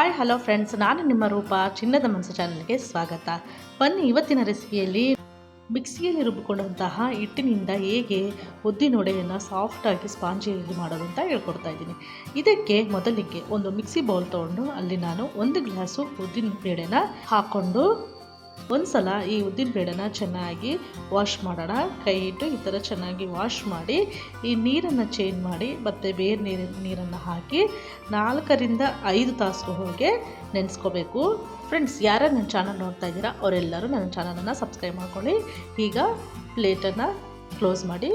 Hi hello friends, ನಾನು ನಿಮ್ಮ ರೂಪ ಚಿನ್ನದ ಮನಸ್ಸು ಚಾನಲ್ಗೆ ಸ್ವಾಗತ. ಬನ್ನಿ, ಇವತ್ತಿನ ರೆಸಿಪಿಯಲ್ಲಿ ಮಿಕ್ಸಿಯಲ್ಲಿ ರುಬ್ಬಿಕೊಂಡಂತಹ ಹಿಟ್ಟಿನಿಂದ ಹೇಗೆ ಉದ್ದಿನೊಡೆಯನ್ನು ಸಾಫ್ಟಾಗಿ ಸ್ಪಾಂಜಿಯಾಗಿ ಮಾಡೋದು ಅಂತ ಹೇಳ್ಕೊಡ್ತಾ ಇದ್ದೀನಿ. ಇದಕ್ಕೆ ಮೊದಲಿಗೆ ಒಂದು ಮಿಕ್ಸಿ ಬೌಲ್ ತೊಗೊಂಡು ಅಲ್ಲಿ ನಾನು 1 ಗ್ಲಾಸು ಉದ್ದಿನ ಬೇಳೆನ ಹಾಕ್ಕೊಂಡು ಒಂದು ಸಲ ಈ ಉದ್ದಿನ ಬೇಳೆನ ಚೆನ್ನಾಗಿ ವಾಶ್ ಮಾಡೋಣ. ಕೈ ಇಟ್ಟು ಈ ಥರ ಚೆನ್ನಾಗಿ ವಾಶ್ ಮಾಡಿ ಈ ನೀರನ್ನು ಚೇಂಜ್ ಮಾಡಿ ಮತ್ತು ಬೇರೆ ನೀರನ್ನು ಹಾಕಿ 4 ರಿಂದ 5 ತಾಸುಗಳಿಗೆ ನೆನೆಸ್ಕೋಬೇಕು. ಫ್ರೆಂಡ್ಸ್, ಯಾರು ನನ್ನ ಚಾನಲ್ ನೋಡ್ತಾ ಇದ್ದೀರಾ ಅವರೆಲ್ಲರೂ ನನ್ನ ಚಾನಲನ್ನು ಸಬ್ಸ್ಕ್ರೈಬ್ ಮಾಡ್ಕೊಳ್ಳಿ. ಈಗ ಪ್ಲೇಟನ್ನು ಕ್ಲೋಸ್ ಮಾಡಿ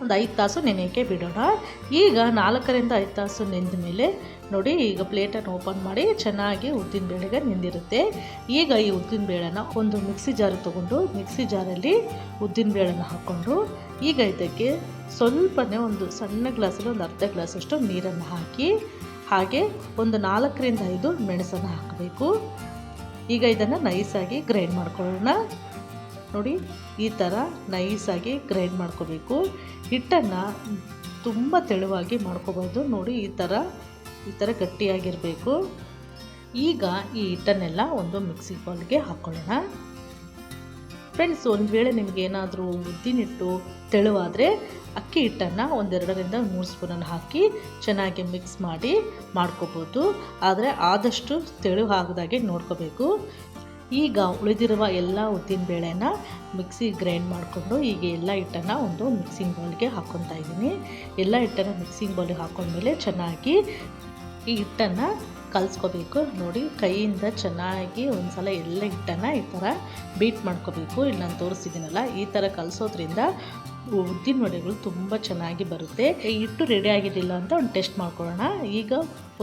ಒಂದು 5 ತಾಸು ನೆನೆಯೋಕ್ಕೆ ಬಿಡೋಣ. ಈಗ 4 ರಿಂದ 5 ತಾಸು ನೆಂದ ಮೇಲೆ ನೋಡಿ, ಈಗ ಪ್ಲೇಟನ್ನು ಓಪನ್ ಮಾಡಿ ಚೆನ್ನಾಗಿ ಉದ್ದಿನ ಬೇಳೆಗೆ ನೆಂದಿರುತ್ತೆ. ಈಗ ಈ ಉದ್ದಿನ ಬೇಳೆನ ಒಂದು ಮಿಕ್ಸಿ ಜಾರ್ ತೊಗೊಂಡು ಮಿಕ್ಸಿ ಜಾರಲ್ಲಿ ಉದ್ದಿನ ಬೇಳೆನ ಹಾಕ್ಕೊಂಡು ಈಗ ಇದಕ್ಕೆ ಸ್ವಲ್ಪನೇ ಒಂದು ಸಣ್ಣ ಗ್ಲಾಸಲ್ಲಿ ಒಂದು ಅರ್ಧ ಗ್ಲಾಸಷ್ಟು ನೀರನ್ನು ಹಾಕಿ ಹಾಗೆ ಒಂದು 4 ರಿಂದ 5 ಮೆಣಸನ್ನು ಹಾಕಬೇಕು. ಈಗ ಇದನ್ನು ನೈಸಾಗಿ ಗ್ರೈಂಡ್ ಮಾಡ್ಕೊಳ್ಳೋಣ. ನೋಡಿ, ಈ ಥರ ನೈಸಾಗಿ ಗ್ರೈಂಡ್ ಮಾಡ್ಕೋಬೇಕು. ಹಿಟ್ಟನ್ನು ತುಂಬ ತೆಳುವಾಗಿ ಮಾಡ್ಕೋಬಾರ್ದು. ನೋಡಿ, ಈ ಥರ ಗಟ್ಟಿಯಾಗಿರಬೇಕು. ಈಗ ಈ ಹಿಟ್ಟನ್ನೆಲ್ಲ ಒಂದು ಮಿಕ್ಸಿ ಬೌಲ್ಗೆ ಹಾಕ್ಕೊಳ್ಳೋಣ. ಫ್ರೆಂಡ್ಸ್, ಒಂದು ವೇಳೆ ನಿಮಗೇನಾದರೂ ಉದ್ದಿನ ಹಿಟ್ಟು ತೆಳುವಾದರೆ ಅಕ್ಕಿ ಹಿಟ್ಟನ್ನು 1-2 ರಿಂದ 3 ಸ್ಪೂನನ್ನು ಹಾಕಿ ಚೆನ್ನಾಗಿ ಮಿಕ್ಸ್ ಮಾಡಿ ಮಾಡ್ಕೋಬೋದು. ಆದರೆ ಆದಷ್ಟು ತೆಳು ಆಗದಾಗೆ ನೋಡ್ಕೋಬೇಕು. ಈಗ ಉಳಿದಿರುವ ಎಲ್ಲ ಉದ್ದಿನ ಬೇಳೆನ ಮಿಕ್ಸಿ ಗ್ರೈಂಡ್ ಮಾಡಿಕೊಂಡು ಈಗ ಎಲ್ಲ ಹಿಟ್ಟನ್ನು ಒಂದು ಮಿಕ್ಸಿಂಗ್ ಬೌಲ್ಗೆ ಹಾಕ್ಕೊತಾ ಇದ್ದೀನಿ. ಎಲ್ಲ ಹಿಟ್ಟನ್ನು ಮಿಕ್ಸಿಂಗ್ ಬೌಲ್ಗೆ ಹಾಕ್ಕೊಂಡ್ಮೇಲೆ ಚೆನ್ನಾಗಿ ಈ ಹಿಟ್ಟನ್ನು ಕಲಿಸ್ಕೋಬೇಕು. ನೋಡಿ, ಕೈಯಿಂದ ಚೆನ್ನಾಗಿ ಒಂದು ಸಲ ಎಲ್ಲ ಹಿಟ್ಟನ್ನು ಈ ಥರ ಬೀಟ್ ಮಾಡ್ಕೋಬೇಕು. ಇಲ್ಲಿ ನಾನು ತೋರಿಸ್ತಿದ್ದೀನಲ್ಲ, ಈ ಥರ ಕಲಿಸೋದ್ರಿಂದ ಉದ್ದಿನ ವಡೆಗಳು ತುಂಬ ಚೆನ್ನಾಗಿ ಬರುತ್ತೆ. ಈ ಹಿಟ್ಟು ರೆಡಿ ಆಗಿದ್ದಿಲ್ಲ ಅಂತ ಒಂದು ಟೆಸ್ಟ್ ಮಾಡ್ಕೊಳ್ಳೋಣ. ಈಗ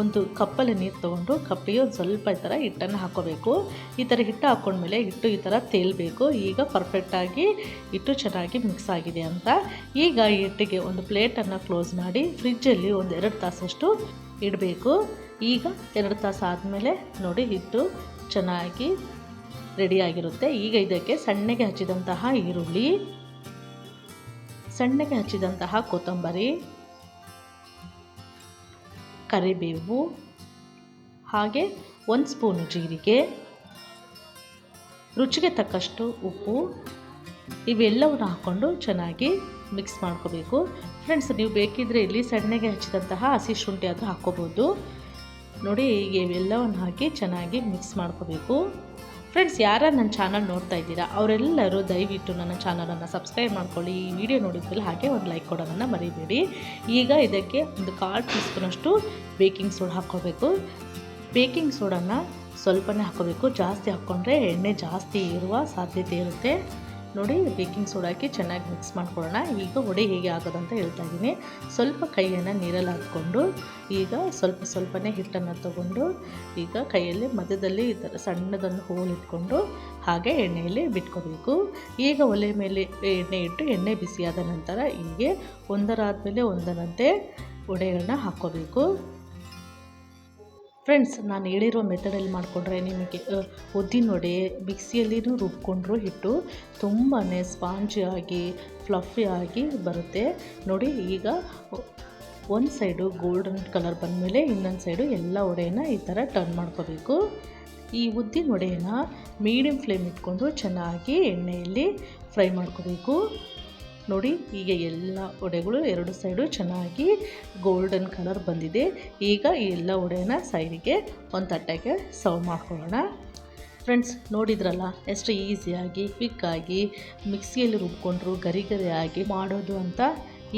ಒಂದು ಕಪ್ಪಲ್ಲಿ ನೀರು ತೊಗೊಂಡು ಕಪ್ಪಿಗೆ ಒಂದು ಸ್ವಲ್ಪ ಈ ಥರ ಹಿಟ್ಟನ್ನು ಹಾಕ್ಕೋಬೇಕು. ಈ ಥರ ಹಿಟ್ಟು ಹಾಕ್ಕೊಂಡ್ಮೇಲೆ ಹಿಟ್ಟು ಈ ಥರ ತೇಲ್ಬೇಕು. ಈಗ ಪರ್ಫೆಕ್ಟಾಗಿ ಹಿಟ್ಟು ಚೆನ್ನಾಗಿ ಮಿಕ್ಸ್ ಆಗಿದೆ ಅಂತ. ಈಗ ಈ ಹಿಟ್ಟಿಗೆ ಒಂದು ಪ್ಲೇಟನ್ನು ಕ್ಲೋಸ್ ಮಾಡಿ ಫ್ರಿಜ್ಜಲ್ಲಿ ಒಂದು 2 ತಾಸಷ್ಟು ಇಡಬೇಕು. ಈಗ 2 ತಾಸು ಆದಮೇಲೆ ನೋಡಿ, ಹಿಟ್ಟು ಚೆನ್ನಾಗಿ ರೆಡಿಯಾಗಿರುತ್ತೆ. ಈಗ ಇದಕ್ಕೆ ಸಣ್ಣಗೆ ಹಚ್ಚಿದಂತಹ ಈರುಳ್ಳಿ, ಸಣ್ಣಗೆ ಹಚ್ಚಿದಂತಹ ಕೊತ್ತಂಬರಿ, ಕರಿಬೇವು, ಹಾಗೆ 1 ಸ್ಪೂನು ಜೀರಿಗೆ, ರುಚಿಗೆ ತಕ್ಕಷ್ಟು ಉಪ್ಪು, ಇವೆಲ್ಲವನ್ನು ಹಾಕ್ಕೊಂಡು ಚೆನ್ನಾಗಿ ಮಿಕ್ಸ್ ಮಾಡ್ಕೋಬೇಕು. ಫ್ರೆಂಡ್ಸ್, ನೀವು ಬೇಕಿದ್ದರೆ ಇಲ್ಲಿ ಸಣ್ಣಗೆ ಹಚ್ಚಿದಂತಹ ಹಸಿ ಶುಂಠಿ ಆದರೂ ಹಾಕ್ಕೋಬೋದು. ನೋಡಿ, ಈಗ ಇವೆಲ್ಲವನ್ನು ಹಾಕಿ ಚೆನ್ನಾಗಿ ಮಿಕ್ಸ್ ಮಾಡ್ಕೋಬೇಕು. ಫ್ರೆಂಡ್ಸ್, ಯಾರು ನನ್ನ ಚಾನಲ್ ನೋಡ್ತಾ ಇದ್ದೀರಾ ಅವರೆಲ್ಲರೂ ದಯವಿಟ್ಟು ನನ್ನ ಚಾನಲನ್ನು ಸಬ್ಸ್ಕ್ರೈಬ್ ಮಾಡ್ಕೊಳ್ಳಿ. ಈ ವಿಡಿಯೋ ನೋಡಿದ್ಮೇಲೆ ಹಾಗೆ ಒಂದು ಲೈಕ್ ಕೊಡೋದನ್ನು ಮರಿಬೇಡಿ. ಈಗ ಇದಕ್ಕೆ ಒಂದು 1/4 ಟೀ ಸ್ಪೂನಷ್ಟು ಬೇಕಿಂಗ್ ಸೋಡಾ ಹಾಕ್ಕೋಬೇಕು. ಬೇಕಿಂಗ್ ಸೋಡಾನ ಸ್ವಲ್ಪನೇ ಹಾಕ್ಕೋಬೇಕು. ಜಾಸ್ತಿ ಹಾಕ್ಕೊಂಡ್ರೆ ಎಣ್ಣೆ ಜಾಸ್ತಿ ಇರುವ ಸಾಧ್ಯತೆ ಇರುತ್ತೆ. ನೋಡಿ, ಬೇಕಿಂಗ್ ಸೋಡಾ ಹಾಕಿ ಚೆನ್ನಾಗಿ ಮಿಕ್ಸ್ ಮಾಡ್ಕೊಳ್ಳೋಣ. ಈಗ ವಡೆ ಹೇಗೆ ಆಗೋದಂತ ಹೇಳ್ತಾ ಇದ್ದೀನಿ. ಸ್ವಲ್ಪ ಕೈಯನ್ನು ನೀರಲ್ಲಿ ಹಾಕ್ಕೊಂಡು ಈಗ ಸ್ವಲ್ಪನೇ ಹಿಟ್ಟನ್ನು ತಗೊಂಡು ಈಗ ಕೈಯಲ್ಲಿ ಮಧ್ಯದಲ್ಲಿ ಈ ಥರ ಸಣ್ಣದನ್ನು ಹೋಲ್ ಇಟ್ಕೊಂಡು ಹಾಗೆ ಎಣ್ಣೆಯಲ್ಲಿ ಬಿಟ್ಕೋಬೇಕು. ಈಗ ಒಲೆ ಮೇಲೆ ಎಣ್ಣೆ ಇಟ್ಟು ಎಣ್ಣೆ ಬಿಸಿಯಾದ ನಂತರ ಹೀಗೆ ಒಂದರಾದಮೇಲೆ ಒಂದರಂತೆ ವಡೆಗಳನ್ನ ಹಾಕ್ಕೋಬೇಕು. ಫ್ರೆಂಡ್ಸ್, ನಾನು ಹೇಳಿರೋ ಮೆಥಡಲ್ಲಿ ಮಾಡಿಕೊಂಡ್ರೆ ನಿಮಗೆ ಉದ್ದಿನ ವಡೆ ಮಿಕ್ಸಿಯಲ್ಲಿನೂ ರುಬ್ಕೊಂಡ್ರು ಹಿಟ್ಟು ತುಂಬಾ ಸ್ಪಾಂಜಿಯಾಗಿ ಫ್ಲಫಿಯಾಗಿ ಬರುತ್ತೆ. ನೋಡಿ, ಈಗ ಒಂದು ಸೈಡು ಗೋಲ್ಡನ್ ಕಲರ್ ಬಂದಮೇಲೆ ಇನ್ನೊಂದು ಸೈಡು ಎಲ್ಲ ವಡೆಯನ್ನು ಈ ಥರ ಟರ್ನ್ ಮಾಡ್ಕೋಬೇಕು. ಈ ಉದ್ದಿನ ವಡೆಯನ್ನು ಮೀಡಿಯಮ್ ಫ್ಲೇಮ್ ಇಟ್ಕೊಂಡು ಚೆನ್ನಾಗಿ ಎಣ್ಣೆಯಲ್ಲಿ ಫ್ರೈ ಮಾಡ್ಕೋಬೇಕು. ನೋಡಿ, ಈಗ ಎಲ್ಲ ವಡೆಗಳು 2 ಸೈಡು ಚೆನ್ನಾಗಿ ಗೋಲ್ಡನ್ ಕಲರ್ ಬಂದಿದೆ. ಈಗ ಈ ಎಲ್ಲ ವಡೆನ ಸೈಡಿಗೆ ಒಂದು ತಟ್ಟೆಗೆ ಸರ್ವ್ ಮಾಡ್ಕೊಳ್ಳೋಣ. ಫ್ರೆಂಡ್ಸ್, ನೋಡಿದ್ರಲ್ಲ ಎಷ್ಟು ಈಸಿಯಾಗಿ ಕ್ವಿಕ್ಕಾಗಿ ಮಿಕ್ಸಿಯಲ್ಲಿ ರುಬ್ಕೊಂಡ್ರು ಗರಿ ಗರಿಯಾಗಿ ಮಾಡೋದು ಅಂತ.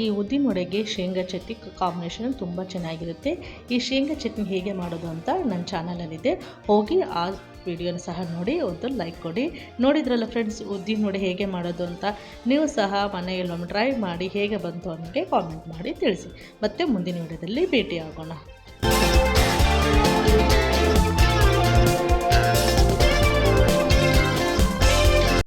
ಈ ಉದ್ದಿನ ವಡೆಗೆ ಶೇಂಗಾ ಚಟ್ನಿ ಕಾಂಬಿನೇಷನ್ ತುಂಬ ಚೆನ್ನಾಗಿರುತ್ತೆ. ಈ ಶೇಂಗಾ ಚಟ್ನಿ ಹೇಗೆ ಮಾಡೋದು ಅಂತ ನನ್ನ ಚಾನಲಲ್ಲಿದೆ, ಹೋಗಿ ಆ ವಿಡಿಯೋನ ಸಹ ನೋಡಿ, ಒಂದು ಲೈಕ್ ಕೊಡಿ. ನೋಡಿದ್ರಲ್ಲ ಫ್ರೆಂಡ್ಸ್, ಉದ್ದಿನ ವಡೆ ಹೇಗೆ ಮಾಡೋದು ಅಂತ. ನೀವು ಸಹ ಮನೆಯಲ್ಲೊಮ್ಮೆ ಟ್ರೈ ಮಾಡಿ ಹೇಗೆ ಬಂತು ಅನ್ನೋಕ್ಕೆ ಕಾಮೆಂಟ್ ಮಾಡಿ ತಿಳಿಸಿ. ಮತ್ತೆ ಮುಂದಿನ ವಿಡಿಯೋದಲ್ಲಿ ಭೇಟಿಯಾಗೋಣ.